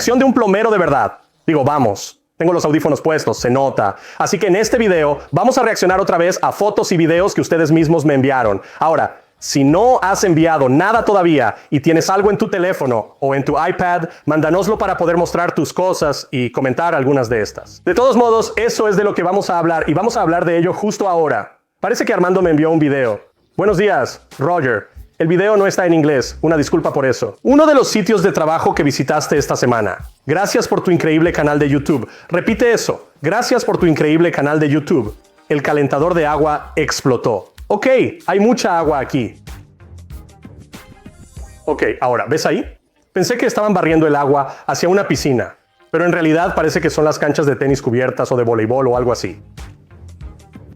reacción de un plomero de verdad. Digo, vamos, tengo los audífonos puestos, se nota. Así que en este video vamos a reaccionar otra vez a fotos y videos que ustedes mismos me enviaron. Ahora, si no has enviado nada todavía y tienes algo en tu teléfono o en tu iPad, mándanoslo para poder mostrar tus cosas y comentar algunas de estas. De todos modos, eso es de lo que vamos a hablar y vamos a hablar de ello justo ahora. Parece que Armando me envió un video. Buenos días, Roger. El video no está en inglés, una disculpa por eso. Uno de los sitios de trabajo que visitaste esta semana. Gracias por tu increíble canal de YouTube. Repite eso. Gracias por tu increíble canal de YouTube. El calentador de agua explotó. Ok, hay mucha agua aquí. Ok, ahora, ¿ves ahí? Pensé que estaban barriendo el agua hacia una piscina, pero en realidad parece que son las canchas de tenis cubiertas o de voleibol o algo así.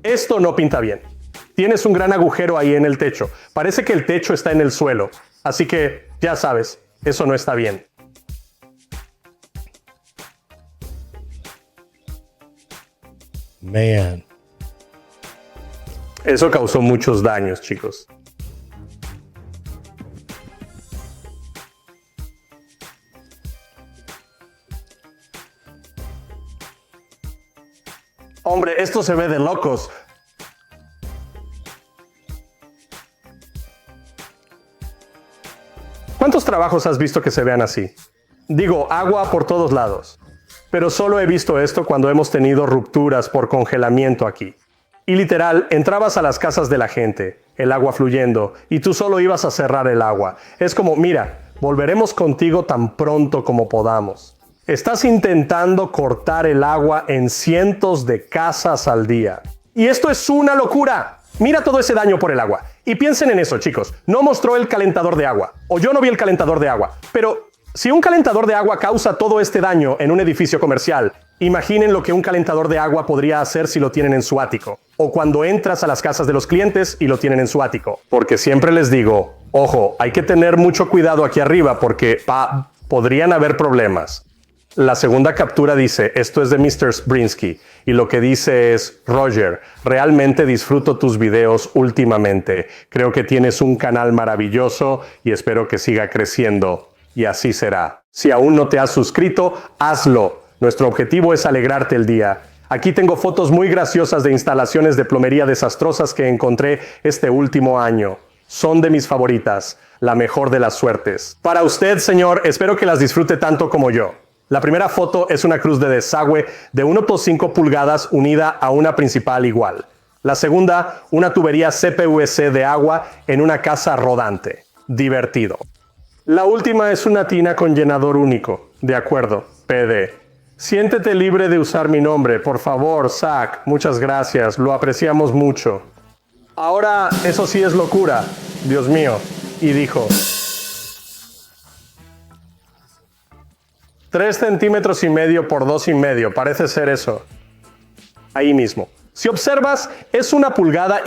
Esto no pinta bien. Tienes un gran agujero ahí en el techo. Parece que el techo está en el suelo. Así que, ya sabes, eso no está bien. Man. Eso causó muchos daños, chicos. Hombre, esto se ve de locos. ¿Cuántos trabajos has visto que se vean así? Digo, agua por todos lados. Pero solo he visto esto cuando hemos tenido rupturas por congelamiento aquí. Y literal, entrabas a las casas de la gente, el agua fluyendo, y tú solo ibas a cerrar el agua. Es como, mira, volveremos contigo tan pronto como podamos. Estás intentando cortar el agua en cientos de casas al día. Y esto es una locura. Mira todo ese daño por el agua. Y piensen en eso, chicos. No mostró el calentador de agua. O yo no vi el calentador de agua. Pero si un calentador de agua causa todo este daño en un edificio comercial, imaginen lo que un calentador de agua podría hacer si lo tienen en su ático. O cuando entras a las casas de los clientes y lo tienen en su ático. Porque siempre les digo, ojo, hay que tener mucho cuidado aquí arriba porque podrían haber problemas. La segunda captura dice, esto es de Mr. Sbrinsky, y lo que dice es, Roger, realmente disfruto tus videos últimamente. Creo que tienes un canal maravilloso y espero que siga creciendo. Y así será. Si aún no te has suscrito, hazlo. Nuestro objetivo es alegrarte el día. Aquí tengo fotos muy graciosas de instalaciones de plomería desastrosas que encontré este último año. Son de mis favoritas. La mejor de las suertes. Para usted, señor, espero que las disfrute tanto como yo. La primera foto es una cruz de desagüe de 1.5 pulgadas unida a una principal igual. La segunda, una tubería CPVC de agua en una casa rodante. Divertido. La última es una tina con llenador único. De acuerdo, PD. Siéntete libre de usar mi nombre, por favor, Zach. Muchas gracias, lo apreciamos mucho. Ahora, eso sí es locura. Dios mío. Y dijo... 3 centímetros y medio por 2,5, parece ser eso. Ahí mismo. Si observas, es 1,5 pulgadas.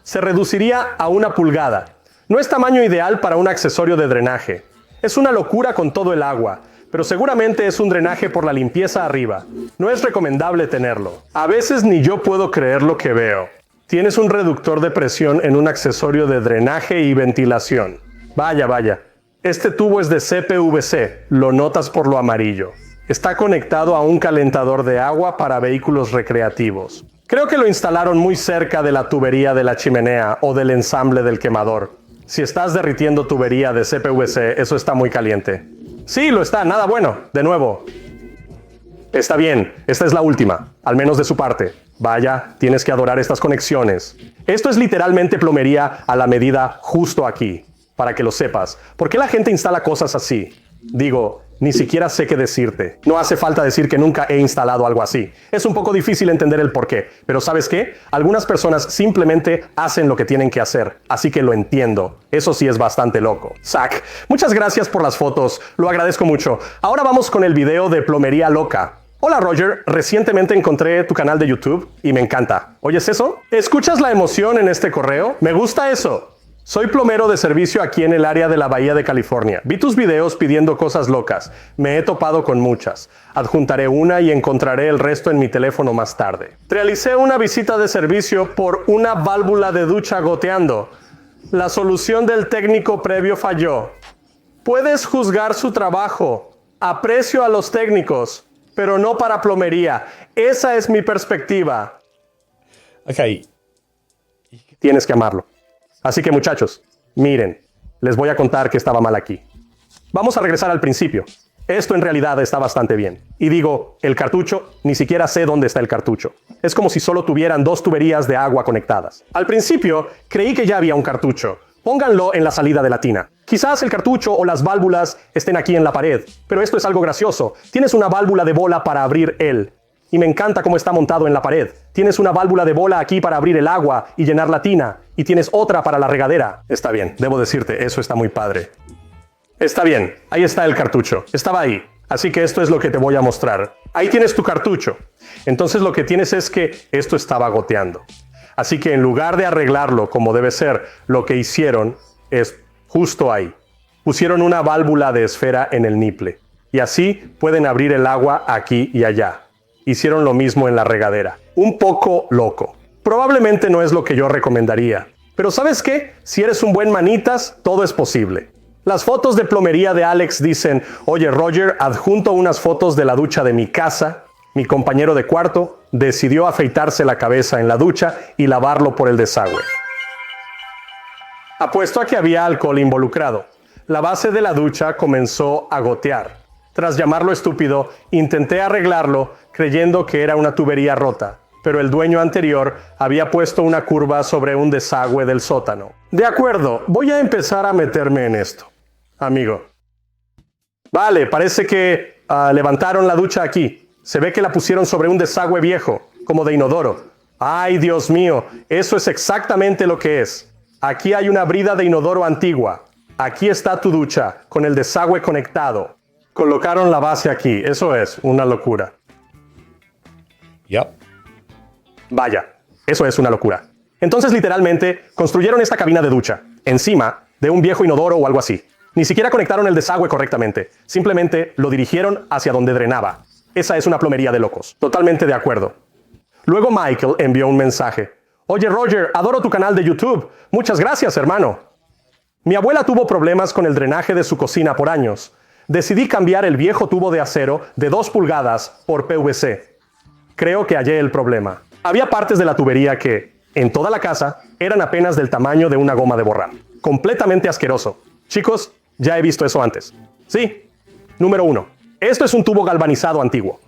Se reduciría a 1 pulgada. No es tamaño ideal para un accesorio de drenaje. Es una locura con todo el agua, pero seguramente es un drenaje por la limpieza arriba. No es recomendable tenerlo. A veces ni yo puedo creer lo que veo. Tienes un reductor de presión en un accesorio de drenaje y ventilación. Vaya, vaya. Este tubo es de CPVC, lo notas por lo amarillo. Está conectado a un calentador de agua para vehículos recreativos. Creo que lo instalaron muy cerca de la tubería de la chimenea o del ensamble del quemador. Si estás derritiendo tubería de CPVC, eso está muy caliente. Sí, lo está, nada bueno. De nuevo. Está bien, esta es la última, al menos de su parte. Vaya, tienes que adorar estas conexiones. Esto es literalmente plomería a la medida justo aquí. Para que lo sepas. ¿Por qué la gente instala cosas así? Digo, ni siquiera sé qué decirte. No hace falta decir que nunca he instalado algo así. Es un poco difícil entender el por qué. Pero ¿sabes qué? Algunas personas simplemente hacen lo que tienen que hacer. Así que lo entiendo. Eso sí es bastante loco. Zach, muchas gracias por las fotos. Lo agradezco mucho. Ahora vamos con el video de Plomería Loca. Hola Roger, recientemente encontré tu canal de YouTube y me encanta. ¿Oyes eso? ¿Escuchas la emoción en este correo? Me gusta eso. Soy plomero de servicio aquí en el área de la Bahía de California. Vi tus videos pidiendo cosas locas. Me he topado con muchas. Adjuntaré una y encontraré el resto en mi teléfono más tarde. Realicé una visita de servicio por una válvula de ducha goteando. La solución del técnico previo falló. Puedes juzgar su trabajo. Aprecio a los técnicos, pero no para plomería. Esa es mi perspectiva. Ok. Tienes que amarlo. Así que muchachos, miren, les voy a contar que estaba mal aquí. Vamos a regresar al principio. Esto en realidad está bastante bien. Y digo, el cartucho, ni siquiera sé dónde está el cartucho. Es como si solo tuvieran 2 tuberías de agua conectadas. Al principio, creí que ya había un cartucho. Pónganlo en la salida de la tina. Quizás el cartucho o las válvulas estén aquí en la pared, pero esto es algo gracioso. Tienes una válvula de bola para abrir él. Y me encanta cómo está montado en la pared. Tienes una válvula de bola aquí para abrir el agua y llenar la tina. Y tienes otra para la regadera. Está bien, debo decirte, eso está muy padre. Está bien, ahí está el cartucho. Estaba ahí. Así que esto es lo que te voy a mostrar. Ahí tienes tu cartucho. Entonces lo que tienes es que esto estaba goteando. Así que en lugar de arreglarlo como debe ser, lo que hicieron es justo ahí. Pusieron una válvula de esfera en el niple. Y así pueden abrir el agua aquí y allá. Hicieron lo mismo en la regadera. Un poco loco. Probablemente no es lo que yo recomendaría. Pero ¿sabes qué? Si eres un buen manitas, todo es posible. Las fotos de plomería de Alex dicen, oye Roger, adjunto unas fotos de la ducha de mi casa. Mi compañero de cuarto decidió afeitarse la cabeza en la ducha y lavarlo por el desagüe. Apuesto a que había alcohol involucrado. La base de la ducha comenzó a gotear. Tras llamarlo estúpido, intenté arreglarlo creyendo que era una tubería rota, pero el dueño anterior había puesto una curva sobre un desagüe del sótano. De acuerdo, voy a empezar a meterme en esto, amigo. Vale, parece que levantaron la ducha aquí. Se ve que la pusieron sobre un desagüe viejo, como de inodoro. ¡Ay, Dios mío! Eso es exactamente lo que es. Aquí hay una brida de inodoro antigua. Aquí está tu ducha, con el desagüe conectado. Colocaron la base aquí. Eso es una locura. Yep. Vaya, eso es una locura. Entonces, literalmente, construyeron esta cabina de ducha, encima de un viejo inodoro o algo así. Ni siquiera conectaron el desagüe correctamente. Simplemente lo dirigieron hacia donde drenaba. Esa es una plomería de locos. Totalmente de acuerdo. Luego Michael envió un mensaje. Oye Roger, adoro tu canal de YouTube. Muchas gracias, hermano. Mi abuela tuvo problemas con el drenaje de su cocina por años. Decidí cambiar el viejo tubo de acero de 2 pulgadas por PVC. Creo que hallé el problema. Había partes de la tubería que, en toda la casa, eran apenas del tamaño de una goma de borrar. Completamente asqueroso. Chicos, ya he visto eso antes. Sí. Número 1. Esto es un tubo galvanizado antiguo.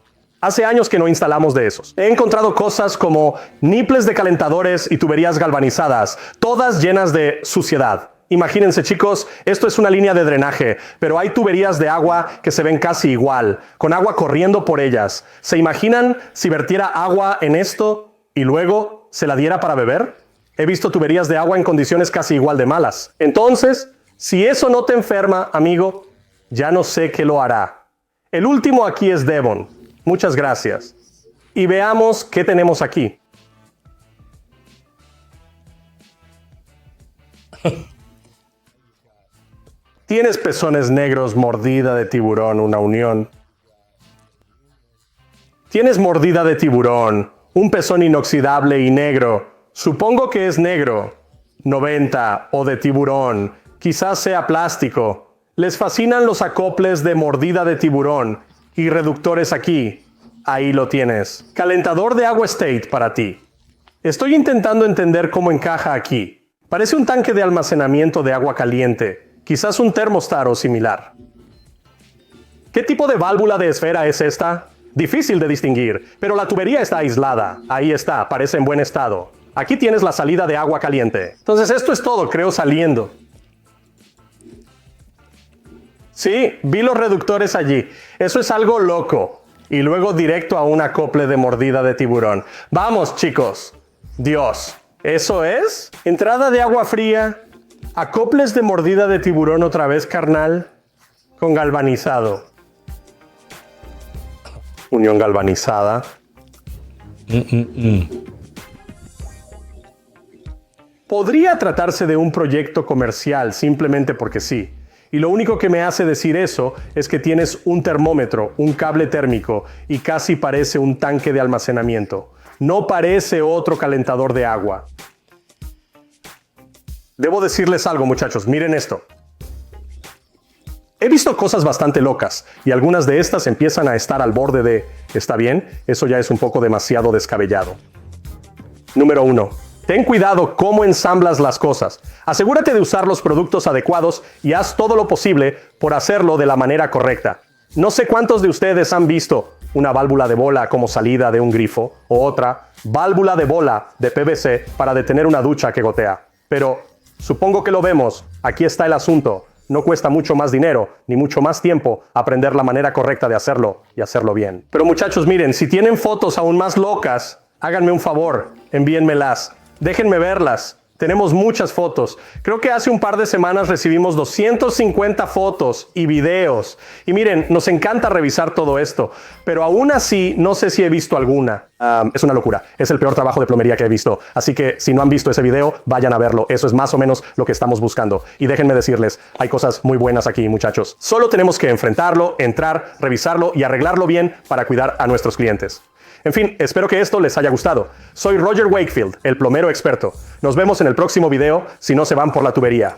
Hace años que no instalamos de esos. He encontrado cosas como niples de calentadores y tuberías galvanizadas, todas llenas de suciedad. Imagínense, chicos, esto es una línea de drenaje, pero hay tuberías de agua que se ven casi igual, con agua corriendo por ellas. ¿Se imaginan si vertiera agua en esto y luego se la diera para beber? He visto tuberías de agua en condiciones casi igual de malas. Entonces, si eso no te enferma, amigo, ya no sé qué lo hará. El último aquí es Devon. Muchas gracias. Y veamos qué tenemos aquí. Tienes pezones negros, mordida de tiburón, una unión. Tienes mordida de tiburón, un pezón inoxidable y negro. Supongo que es negro. 90 o de tiburón. Quizás sea plástico. Les fascinan los acoples de mordida de tiburón y reductores aquí. Ahí lo tienes. Calentador de agua State para ti. Estoy intentando entender cómo encaja aquí. Parece un tanque de almacenamiento de agua caliente. Quizás un termostato similar. ¿Qué tipo de válvula de esfera es esta? Difícil de distinguir, pero la tubería está aislada. Ahí está, parece en buen estado. Aquí tienes la salida de agua caliente. Entonces esto es todo, creo, saliendo. Sí, vi los reductores allí. Eso es algo loco. Y luego directo a un acople de mordida de tiburón. Vamos, chicos. Dios. ¿Eso es? Entrada de agua fría. Acoples de mordida de tiburón otra vez, carnal. Con galvanizado. Unión galvanizada. Podría tratarse de un proyecto comercial simplemente porque sí. Y lo único que me hace decir eso es que tienes un termómetro, un cable térmico y casi parece un tanque de almacenamiento. No parece otro calentador de agua. Debo decirles algo, muchachos. Miren esto. He visto cosas bastante locas y algunas de estas empiezan a estar al borde de ¿está bien? Eso ya es un poco demasiado descabellado. Número 1. Ten cuidado cómo ensamblas las cosas. Asegúrate de usar los productos adecuados y haz todo lo posible por hacerlo de la manera correcta. No sé cuántos de ustedes han visto una válvula de bola como salida de un grifo o otra válvula de bola de PVC para detener una ducha que gotea. Pero supongo que lo vemos. Aquí está el asunto. No cuesta mucho más dinero ni mucho más tiempo aprender la manera correcta de hacerlo y hacerlo bien. Pero muchachos, miren, si tienen fotos aún más locas, háganme un favor, envíenmelas. Déjenme verlas. Tenemos muchas fotos. Creo que hace un par de semanas recibimos 250 fotos y videos. Y miren, nos encanta revisar todo esto, pero aún así no sé si he visto alguna. Es una locura. Es el peor trabajo de plomería que he visto. Así que si no han visto ese video, vayan a verlo. Eso es más o menos lo que estamos buscando. Y déjenme decirles, hay cosas muy buenas aquí, muchachos. Solo tenemos que enfrentarlo, entrar, revisarlo y arreglarlo bien para cuidar a nuestros clientes. En fin, espero que esto les haya gustado. Soy Roger Wakefield, el plomero experto. Nos vemos en el próximo video si no se van por la tubería.